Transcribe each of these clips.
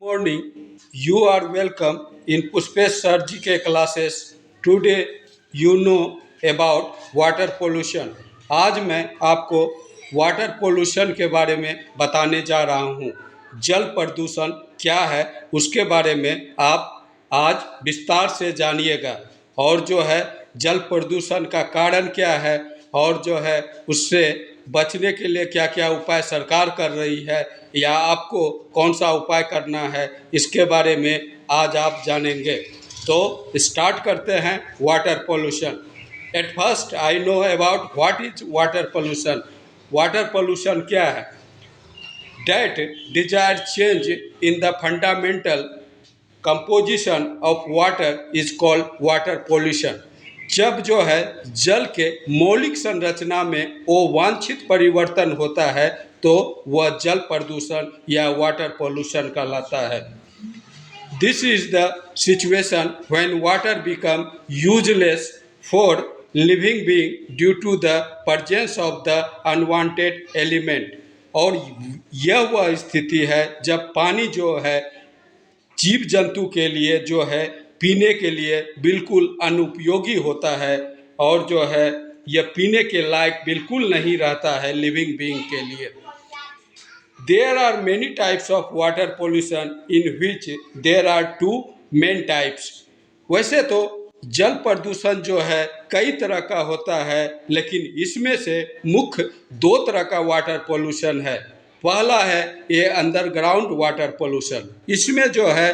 Morning, you are welcome in Puspesh Sir GK classes. Today you know about water pollution. आज मैं आपको water pollution के बारे में बताने जा रहा हूँ। जल प्रदूषण क्या है उसके बारे में आप आज विस्तार से जानिएगा और जो है जल प्रदूषण का कारण क्या है और जो है उससे बचने के लिए क्या क्या उपाय सरकार कर रही है या आपको कौन सा उपाय करना है इसके बारे में आज आप जानेंगे। तो स्टार्ट करते हैं water pollution. At first I know about what is water pollution. Water pollution क्या है? That desired change in the fundamental composition of water is called water pollution। जब जो है जल के मौलिक संरचना में वो वांछित परिवर्तन होता है तो वह जल प्रदूषण या वाटर पोल्यूशन कहलाता है। This is the situation when water become useless for living being due to the presence of the unwanted element। और यह वह स्थिति है जब पानी जो है जीव जंतु के लिए जो है पीने के लिए बिल्कुल अनुपयोगी होता है और जो है यह पीने के लायक बिल्कुल नहीं रहता है लिविंग बीइंग के लिए। There are many types of water pollution in which there are two main types। वैसे तो जल प्रदूषण जो है कई तरह का होता है लेकिन इसमें से मुख्य दो तरह का वाटर पोल्यूशन है। पहला है ये अंडरग्राउंड वाटर पोल्यूशन। इसमें जो है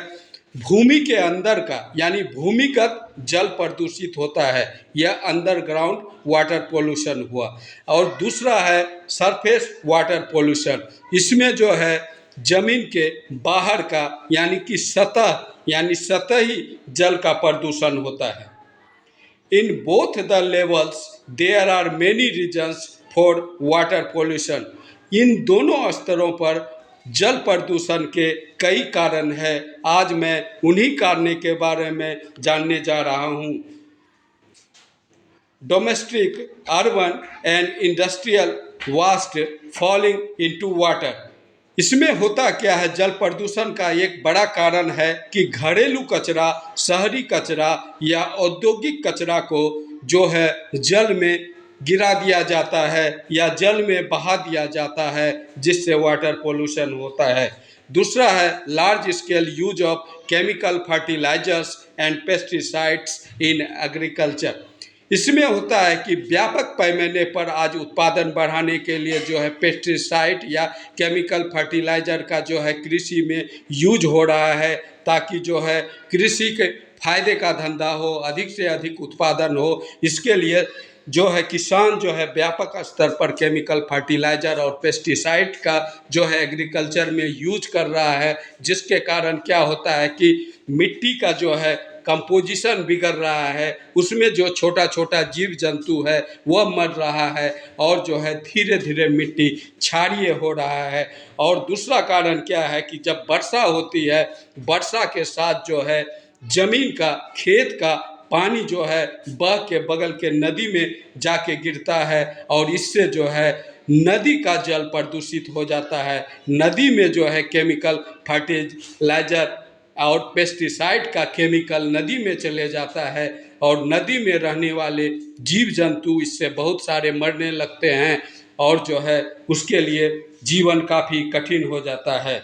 भूमि के अंदर का यानी भूमिगत जल प्रदूषित होता है, यह अंडरग्राउंड वाटर पोल्यूशन हुआ। और दूसरा है सरफेस वाटर पोल्यूशन। इसमें जो है जमीन के बाहर का यानी कि सतह यानी सतही जल का प्रदूषण होता है। In both the levels there are many reasons for water pollution. इन दोनों स्तरों पर जल प्रदूषण के कई कारण हैं। आज मैं उन्हीं कारणों के बारे में जानने जा रहा हूँ। Domestic, urban and industrial vast falling into water. इसमें होता क्या है, जल प्रदूषण का एक बड़ा कारण है कि घरेलू कचरा, शहरी कचरा या औद्योगिक कचरा को जो है जल में गिरा दिया जाता है या जल में बहा दिया जाता है जिससे वाटर पोल्यूशन होता है। दूसरा है large scale use of chemical fertilizers and pesticides in agriculture. इसमें होता है कि व्यापक पैमाने पर आज उत्पादन बढ़ाने के लिए जो है पेस्टिसाइड या केमिकल फर्टिलाइज़र का जो है कृषि में यूज हो रहा है ताकि जो है कृषि के फायदे का धंधा हो, अधिक से अधिक उत्पादन हो। इसके लिए जो है किसान जो है व्यापक स्तर पर केमिकल फर्टिलाइज़र और पेस्टिसाइड का जो है एग्रीकल्चर में यूज कर रहा है, जिसके कारण क्या होता है कि मिट्टी का जो है कंपोजिशन बिगड़ रहा है, उसमें जो छोटा छोटा जीव जंतु है वह मर रहा है और जो है धीरे धीरे मिट्टी क्षारीय हो रहा है। और दूसरा कारण क्या है कि जब वर्षा होती है, वर्षा के साथ जो है जमीन का, खेत का पानी जो है बह के बगल के नदी में जाके गिरता है और इससे जो है नदी का जल प्रदूषित हो जाता है। नदी में जो है केमिकल फर्टिलाइजर और पेस्टिसाइड का केमिकल नदी में चले जाता है और नदी में रहने वाले जीव जंतु इससे बहुत सारे मरने लगते हैं और जो है उसके लिए जीवन काफ़ी कठिन हो जाता है।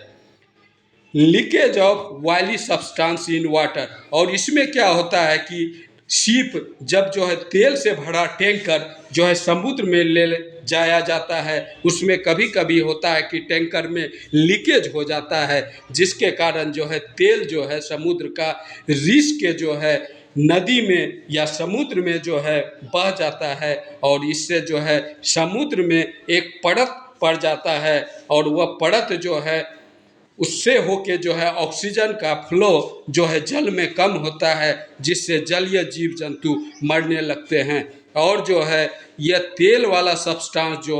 Leakage of oily substance in water. और इसमें क्या होता है कि शिप जब जो है तेल से भरा टैंकर जो है समुद्र में ले जाया जाता है, उसमें कभी कभी होता है कि टैंकर में लीकेज हो जाता है जिसके कारण जो है तेल जो है समुद्र का रिस के जो है नदी में या समुद्र में जो है बह जाता है और इससे जो है समुद्र में एक परत पड़ जाता है और वह परत जो है उससे होके जो है ऑक्सीजन का फ्लो जो है जल में कम होता है जिससे जलीय जीव जंतु मरने लगते हैं। और जो है यह तेल वाला सब्सटेंस जो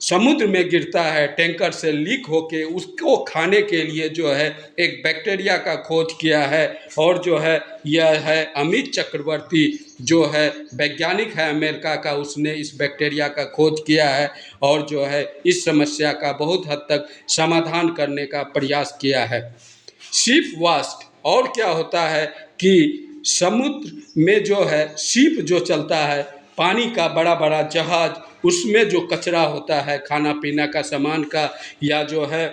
समुद्र में गिरता है टैंकर से लीक होके, उसको खाने के लिए जो है एक बैक्टीरिया का खोज किया है और जो है यह है अमित चक्रवर्ती जो है वैज्ञानिक है अमेरिका का, उसने इस बैक्टीरिया का खोज किया है और जो है इस समस्या का बहुत हद तक समाधान करने का प्रयास किया है। शिप वास्ट, और क्या होता है कि समुद्र में जो है शिप जो चलता है, पानी का बड़ा बड़ा जहाज, उसमें जो कचरा होता है खाना पीना का सामान का, या जो है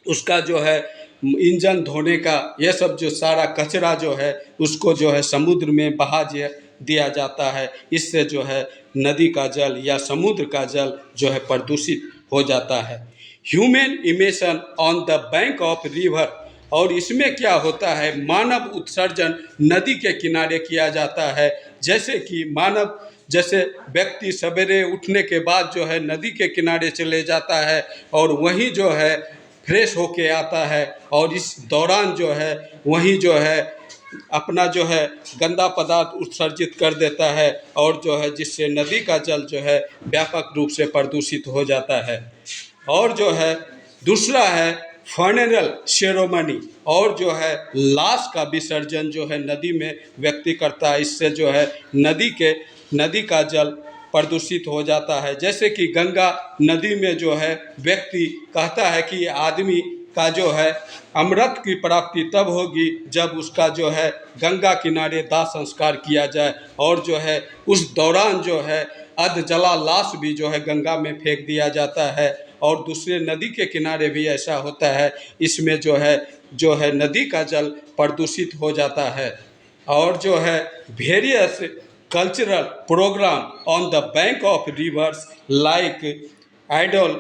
उसका जो है इंजन धोने का, ये सब जो सारा कचरा जो है उसको जो है समुद्र में बहा दिया जाता है। इससे जो है नदी का जल या समुद्र का जल जो है प्रदूषित हो जाता है। Human emission on the bank of river, और इसमें क्या होता है, मानव उत्सर्जन नदी के किनारे किया जाता है। जैसे कि मानव, जैसे व्यक्ति सवेरे उठने के बाद जो है नदी के किनारे चले जाता है और वहीं जो है फ्रेश होके आता है, और इस दौरान जो है वहीं जो है अपना जो है गंदा पदार्थ उत्सर्जित कर देता है, और जो है जिससे नदी का जल जो है व्यापक रूप से प्रदूषित हो जाता है। और जो है दूसरा है फर्नेरल सेरेमनी, और जो है लाश का विसर्जन जो है नदी में व्यक्ति करता है। इससे जो है नदी का जल प्रदूषित हो जाता है। जैसे कि गंगा नदी में जो है व्यक्ति कहता है कि आदमी का जो है अमृत की प्राप्ति तब होगी जब उसका जो है गंगा किनारे दाह संस्कार किया जाए, और जो है उस दौरान जो है अध जला लाश भी जो है गंगा में फेंक दिया जाता है। और दूसरे नदी के किनारे भी ऐसा होता है। इसमें जो है नदी का जल प्रदूषित हो जाता है। और जो है various cultural programme on the bank of rivers like idol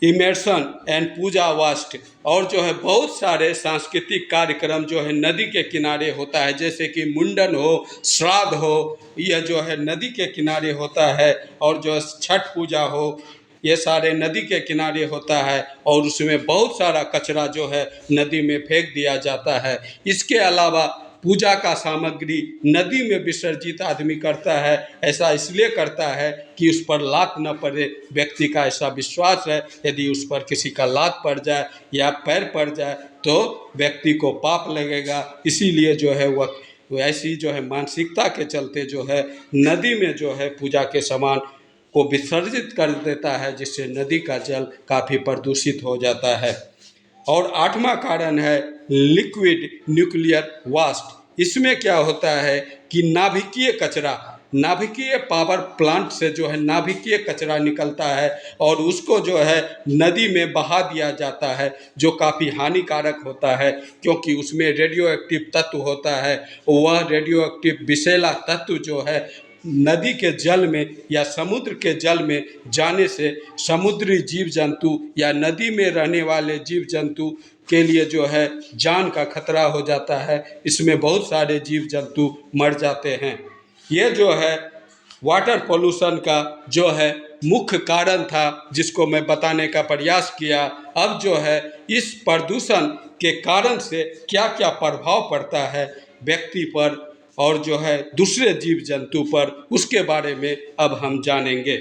immersion and puja waste, और जो है बहुत सारे सांस्कृतिक कार्यक्रम जो है नदी के किनारे होता है। जैसे कि मुंडन हो, श्राद्ध हो, यह जो है नदी के किनारे होता है। और जो छठ पूजा हो, ये सारे नदी के किनारे होता है, और उसमें बहुत सारा कचरा जो है नदी में फेंक दिया जाता है। इसके अलावा पूजा का सामग्री नदी में विसर्जित आदमी करता है। ऐसा इसलिए करता है कि उस पर लात न पड़े। व्यक्ति का ऐसा विश्वास है यदि उस पर किसी का लात पड़ जाए या पैर पड़ जाए तो व्यक्ति को पाप लगेगा। इसीलिए जो है वह ऐसी जो है मानसिकता के चलते जो है नदी में जो है पूजा के सामान को विसर्जित कर देता है, जिससे नदी का जल काफ़ी प्रदूषित हो जाता है। और आठवां कारण है लिक्विड न्यूक्लियर वास्ट। इसमें क्या होता है कि नाभिकीय कचरा, नाभिकीय पावर प्लांट से जो है नाभिकीय कचरा निकलता है और उसको जो है नदी में बहा दिया जाता है, जो काफ़ी हानिकारक होता है क्योंकि उसमें रेडियो एक्टिव तत्व होता है। वह रेडियो एक्टिव विषैला तत्व जो है नदी के जल में या समुद्र के जल में जाने से समुद्री जीव जंतु या नदी में रहने वाले जीव जंतु के लिए जो है जान का खतरा हो जाता है। इसमें बहुत सारे जीव जंतु मर जाते हैं। ये जो है वाटर पोल्यूशन का जो है मुख्य कारण था, जिसको मैं बताने का प्रयास किया। अब जो है इस प्रदूषण के कारण से क्या क्या प्रभाव पड़ता है व्यक्ति पर और जो है दूसरे जीव जंतु पर, उसके बारे में अब हम जानेंगे।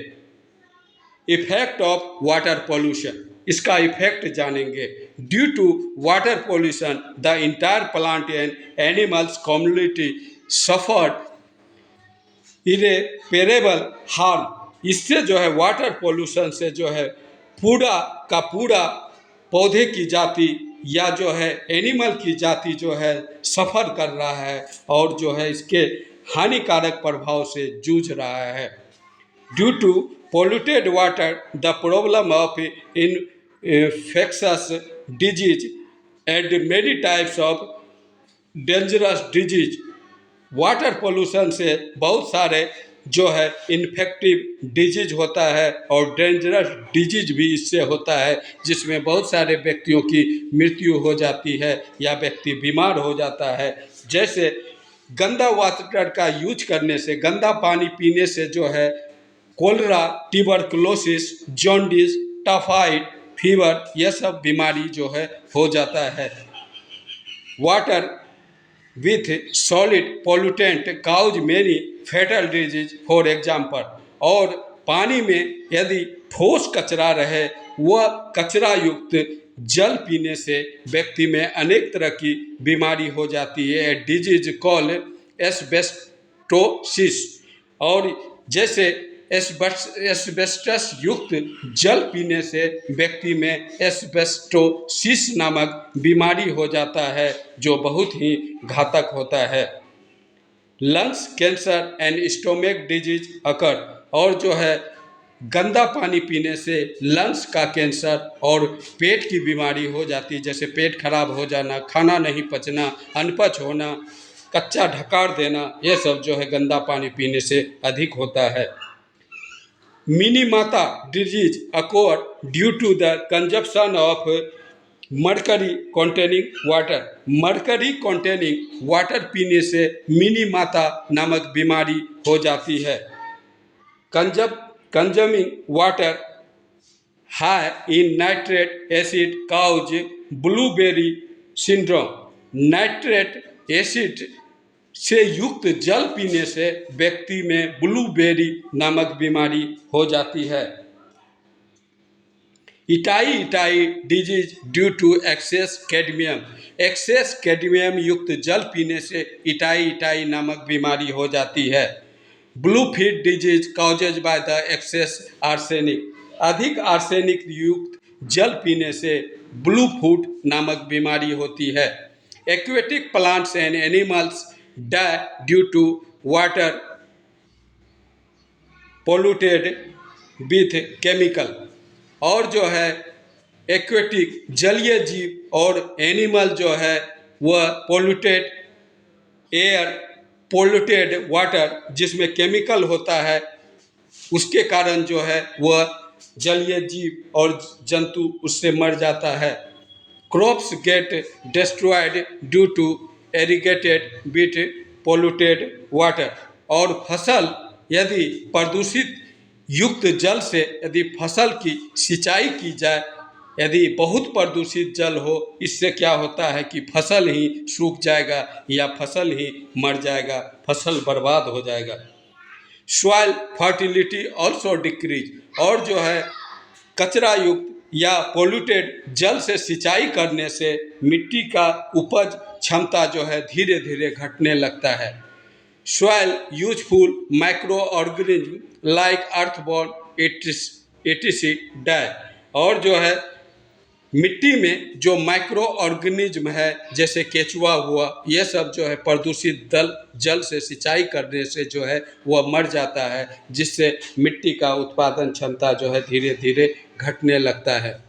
इफेक्ट ऑफ वाटर पोल्यूशन, इसका इफेक्ट जानेंगे। Due to water pollution the entire plant and animals community suffered irreparable harm. इससे जो है वाटर पोल्यूशन से जो है पूरा का पूरा पौधे की जाति या जो है एनिमल की जाति जो है सफ़र कर रहा है और जो है इसके हानिकारक प्रभाव से जूझ रहा है। Due to polluted water the problem of infectious disease and many types of dangerous disease. Water pollution से बहुत सारे जो है इन्फेक्टिव डिजीज होता है और डेंजरस डिजीज भी इससे होता है, जिसमें बहुत सारे व्यक्तियों की मृत्यु हो जाती है या व्यक्ति बीमार हो जाता है। जैसे गंदा वाटर का यूज करने से, गंदा पानी पीने से जो है cholera, tuberculosis, jaundice, typhoid, fever, यह सब बीमारी जो है हो जाता है। Water with solid pollutant cause many fatal disease for example। और पानी में यदि ठोस कचरा रहे, वह कचरा युक्त जल पीने से व्यक्ति में अनेक तरह की बीमारी हो जाती है, डिजीज कॉल एस्बेस्टोसिस। और जैसे एस्बेस्टस युक्त जल पीने से व्यक्ति में एस्बेस्टोसिस नामक बीमारी हो जाता है जो बहुत ही घातक होता है। Lungs cancer and stomach disease occur, और जो है गंदा पानी पीने से लंग्स का कैंसर और पेट की बीमारी हो जाती है, जैसे पेट खराब हो जाना, खाना नहीं पचना, अनपच होना, कच्चा ढकार देना, ये सब जो है गंदा पानी पीने से अधिक होता है। Minamata disease occur due to the consumption of mercury containing water. Mercury containing water पीने से मिनीमाता नामक बीमारी हो जाती है। Consuming water high in nitrate acid cause blueberry syndrome. Nitrate acid से युक्त जल पीने से व्यक्ति में ब्लूबेरी नामक बीमारी हो जाती है। Itai disease due to excess cadmium. Excess cadmium युक्त जल पीने से इटाई नामक बीमारी हो जाती है। Blue feet disease causes by the excess arsenic. अधिक आर्सेनिक युक्त जल पीने से ब्लू फूट नामक बीमारी होती है। Aquatic plants and animals die due to water polluted with chemical. और जो है एक्वेटिक जलीय जीव और एनिमल जो है वह पोल्यूटेड एयर, पोल्यूटेड वाटर जिसमें केमिकल होता है, उसके कारण जो है वह जलीय जीव और जंतु उससे मर जाता है। Crops get destroyed due to irrigated with polluted water. और फसल यदि प्रदूषित युक्त जल से यदि फसल की सिंचाई की जाए, यदि बहुत प्रदूषित जल हो, इससे क्या होता है कि फसल ही सूख जाएगा या फसल ही मर जाएगा, फसल बर्बाद हो जाएगा। Soil fertility also decrease. और जो है कचरा युक्त या पोल्यूटेड जल से सिंचाई करने से मिट्टी का उपज क्षमता जो है धीरे धीरे घटने लगता है। Soil useful micro organism like earthborn etc die. और जो है मिट्टी में जो माइक्रो ऑर्गेनिज्म है जैसे केचुआ हुआ, ये सब जो है प्रदूषित जल से सिंचाई करने से जो है वह मर जाता है, जिससे मिट्टी का उत्पादन क्षमता जो है धीरे धीरे घटने लगता है।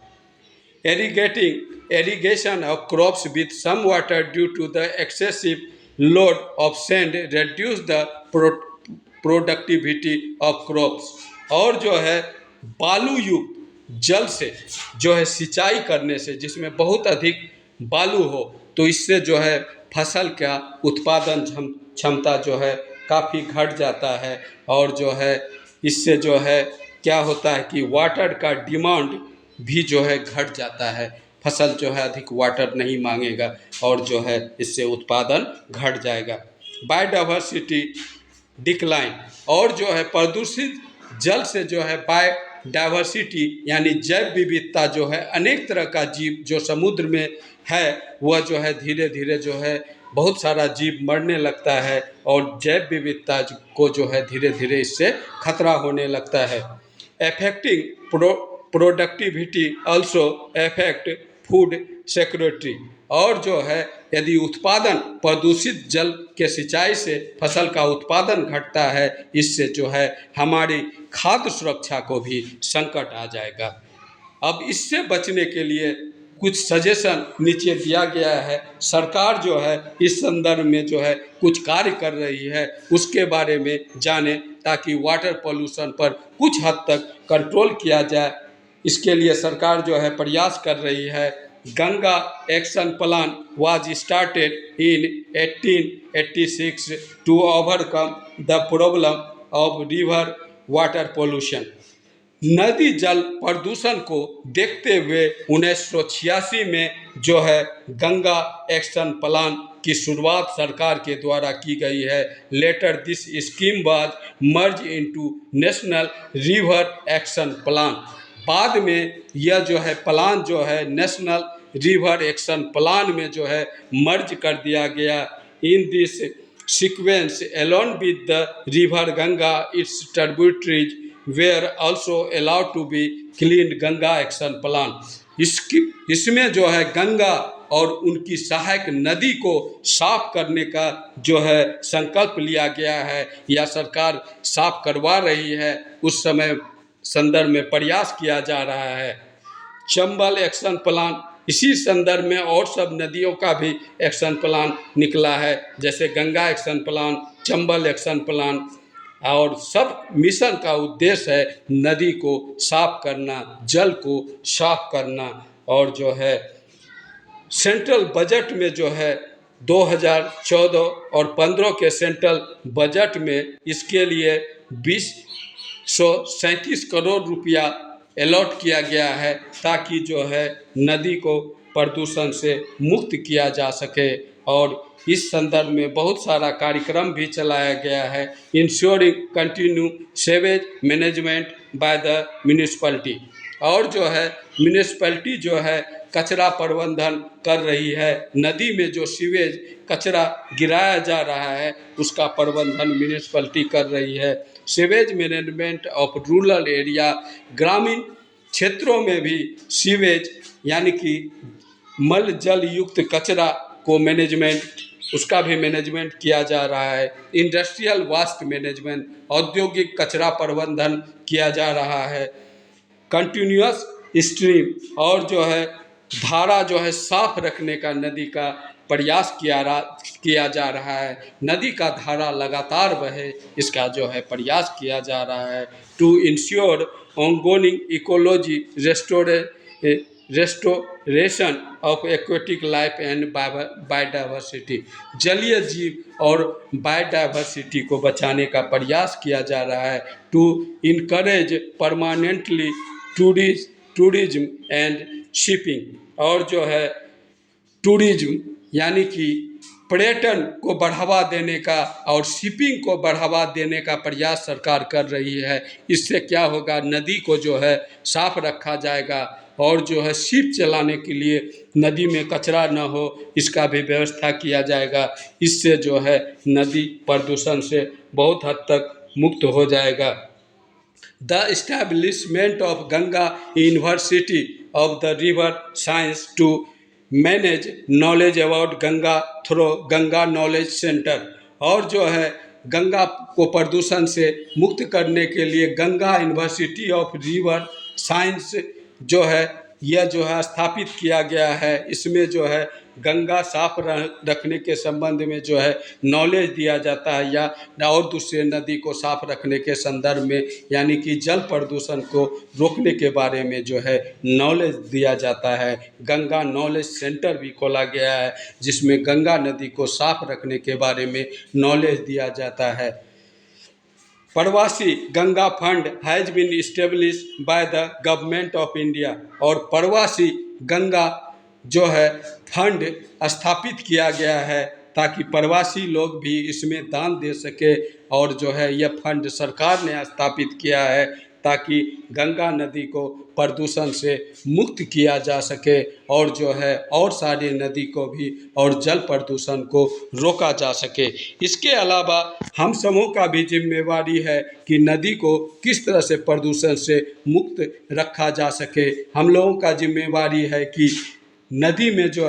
irrigation of crops with some water due to the excessive load of sand reduce the productivity of crops। और जो है बालू युक्त जल से जो है सिंचाई करने से, जिसमें बहुत अधिक बालू हो, तो इससे जो है फसल का उत्पादन क्षमता जो है काफ़ी घट जाता है। और जो है इससे जो है क्या होता है कि वाटर का डिमांड भी जो है घट जाता है, फसल जो है अधिक वाटर नहीं मांगेगा और जो है इससे उत्पादन घट जाएगा। Biodiversity decline. और जो है प्रदूषित जल से जो है बायोडाइवर्सिटी यानी जैव विविधता जो है, अनेक तरह का जीव जो समुद्र में है वह जो है धीरे धीरे जो है बहुत सारा जीव मरने लगता है और जैव विविधता को जो है धीरे धीरे इससे खतरा होने लगता है। Affecting productivity also affect food security. और जो है यदि उत्पादन प्रदूषित जल के सिंचाई से फसल का उत्पादन घटता है, इससे जो है हमारी खाद्य सुरक्षा को भी संकट आ जाएगा। अब इससे बचने के लिए कुछ सजेशन नीचे दिया गया है। सरकार जो है इस संदर्भ में जो है कुछ कार्य कर रही है, उसके बारे में जानें ताकि वाटर पॉल्यूशन पर कुछ हद तक कंट्रोल किया जाए। इसके लिए सरकार जो है प्रयास कर रही है। Ganga action plan was started in 1886 to overcome the problem of river water pollution. नदी जल प्रदूषण को देखते हुए 1986 में जो है गंगा एक्शन प्लान की शुरुआत सरकार के द्वारा की गई है। Later this scheme was merge into National River Action Plan. बाद में यह जो है प्लान जो है नेशनल रिवर एक्शन प्लान में जो है मर्ज कर दिया गया। In this sequence alone with the river Ganga it's tributaries were also allowed to be cleaned Ganga Action Plan। इसमें जो है गंगा और उनकी सहायक नदी को साफ करने का जो है संकल्प लिया गया है या सरकार साफ करवा रही है, उस समय संदर्भ में प्रयास किया जा रहा है। चंबल एक्शन प्लान, इसी संदर्भ में और सब नदियों का भी एक्शन प्लान निकला है, जैसे Ganga action plan, Chambal action plan, और सब मिशन का उद्देश्य है नदी को साफ करना, जल को साफ करना। और जो है सेंट्रल बजट में जो है 2014 और 15 के सेंट्रल बजट में इसके लिए 237 करोड़ रुपया अलॉट किया गया है, ताकि जो है नदी को प्रदूषण से मुक्त किया जा सके। और इस संदर्भ में बहुत सारा कार्यक्रम भी चलाया गया है, ensuring continue sewage management by the municipality. और जो है म्यूनिसिपैलिटी जो है कचरा प्रबंधन कर रही है, नदी में जो सीवेज कचरा गिराया जा रहा है उसका प्रबंधन म्यूनिसिपैलिटी कर रही है। Sewage management of rural area, ग्रामीण क्षेत्रों में भी सीवेज यानी कि मल जल युक्त कचरा को मैनेजमेंट, उसका भी मैनेजमेंट किया जा रहा है। इंडस्ट्रियल वास्ट मैनेजमेंट, औद्योगिक कचरा प्रबंधन किया जा रहा है। कंटिन्यूअस स्ट्रीम, और जो है धारा जो है साफ रखने का नदी का प्रयास किया जा रहा है, नदी का धारा लगातार बहे इसका जो है प्रयास किया जा रहा है। To ensure ongoing ecology restoration of aquatic life and biodiversity, जलीय जीव और बायोडाइवर्सिटी को बचाने का प्रयास किया जा रहा है। To encourage permanently tourism and shipping, और जो है टूरिज्म यानी कि पर्यटन को बढ़ावा देने का और शिपिंग को बढ़ावा देने का प्रयास सरकार कर रही है। इससे क्या होगा, नदी को जो है साफ रखा जाएगा और जो है शिप चलाने के लिए नदी में कचरा न हो इसका भी व्यवस्था किया जाएगा। इससे जो है नदी प्रदूषण से बहुत हद तक मुक्त हो जाएगा। The establishment of Ganga University of the River Science to manage knowledge about Ganga through Ganga Knowledge Center, और जो है गंगा को प्रदूषण से मुक्त करने के लिए Ganga university of river science जो है यह जो है स्थापित किया गया है। इसमें जो है गंगा साफ रखने के संबंध में जो है नॉलेज दिया जाता है, या और दूसरे नदी को साफ रखने के संदर्भ में यानी कि जल प्रदूषण को रोकने के बारे में जो है नॉलेज दिया जाता है। गंगा नॉलेज सेंटर भी खोला गया है जिसमें गंगा नदी को साफ रखने के बारे में नॉलेज दिया जाता है। प्रवासी Ganga fund has been establish by the government of India, और प्रवासी गंगा जो है फंड स्थापित किया गया है ताकि प्रवासी लोग भी इसमें दान दे सके। और जो है यह फंड सरकार ने स्थापित किया है ताकि गंगा नदी को प्रदूषण से मुक्त किया जा सके, और जो है और सारी नदी को भी और जल प्रदूषण को रोका जा सके। इसके अलावा हम समूह का भी जिम्मेवारी है कि नदी को किस तरह से प्रदूषण से मुक्त रखा जा सके। हम लोगों का जिम्मेवारी है कि नदी में जो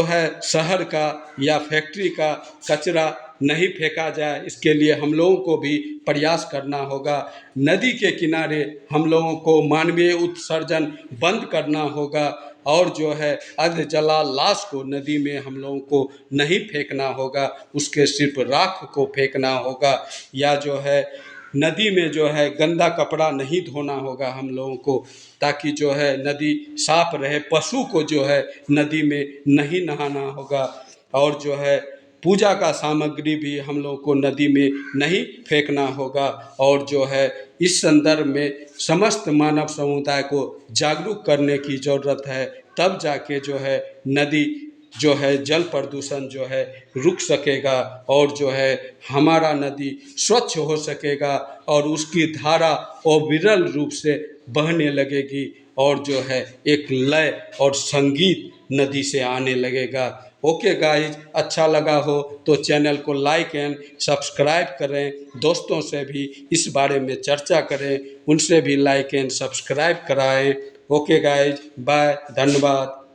है शहर का या फैक्ट्री का कचरा नहीं फेंका जाए, इसके लिए हम लोगों को भी प्रयास करना होगा। नदी के किनारे हम लोगों को मानवीय उत्सर्जन बंद करना होगा, और जो है अर्ध जला लाश को नदी में हम लोगों को नहीं फेंकना होगा, उसके सिर्फ राख को फेंकना होगा। या जो है नदी में जो है गंदा कपड़ा नहीं धोना होगा हम लोगों को, ताकि जो है नदी साफ रहे। पशु को जो है नदी में नहीं नहाना होगा, और जो है पूजा का सामग्री भी हम लोगों को नदी में नहीं फेंकना होगा। और जो है इस संदर्भ में समस्त मानव समुदाय को जागरूक करने की ज़रूरत है, तब जाके जो है नदी जो है जल प्रदूषण जो है रुक सकेगा, और जो है हमारा नदी स्वच्छ हो सकेगा और उसकी धारा अविरल रूप से बहने लगेगी, और जो है एक लय और संगीत नदी से आने लगेगा। ओके गाइज, अच्छा लगा हो तो चैनल को लाइक एंड सब्सक्राइब करें, दोस्तों से भी इस बारे में चर्चा करें, उनसे भी लाइक एंड सब्सक्राइब कराएं। ओके गाइज, बाय, धन्यवाद।